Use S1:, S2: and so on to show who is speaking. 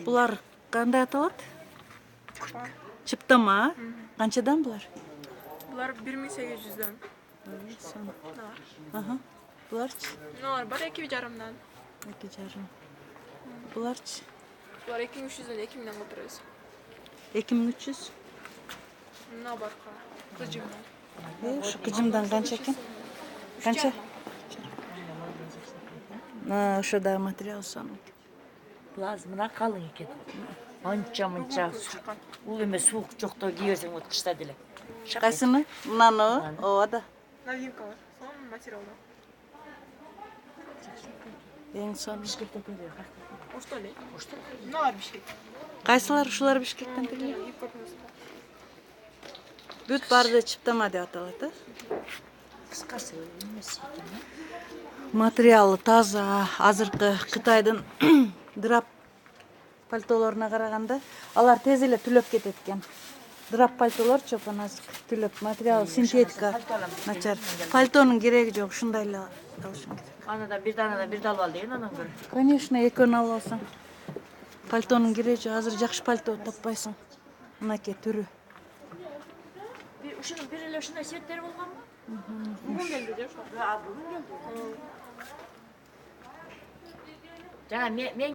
S1: Булар кандай аталат? Чыптама. Канчадан булар?
S2: Булар 1800'дөн.
S1: Aha. Bularçı?
S2: Bunlar бар 2,5'dan.
S1: 2,5. Bularçı?
S2: Булар 2300'дөн 2000'den көтөрөбүз.
S1: 2300.
S2: Мына барка. Кыжымдан.
S1: Şu kıcımdan kança ekan? Kança? Şurada material sonu.
S3: Plazmına kalın ekan. Ança muncha. Bu emas soğuk жоқта кийесең вот кышта деле.
S1: Kaysını? Nano. O da.
S2: Новинка бар. Son материалда.
S1: En son.
S3: Бишкекте келе.
S2: O что ли? O что? Мыналар Бишкек.
S1: Kaysalar şular Bişkek'ten teliyor. Büt barda çıptama diye atalat.
S3: Кыскасы эмес экен.
S1: Материалы таза, азыркы Кытайдын драп пальтолоруна караганда алар тез эле түлөп кетет экен. Драп пальтолор чопон азыр түлөп, материалы синтетика начар. Пальтонун кереги жок, ушундай эле алышың керек.
S3: Анадан бир данадан бир алып ал деген анан көрө.
S1: Конечно, экөөнү алып алсаң. Пальтонун кереги жок, азыр жакшы пальто таппайсың. Мынакей түрү.
S3: Ушунун бир эле ушундай светтери болгонбу?
S2: Бүгүн келди деп.
S3: Бүгүн келди. Жана мен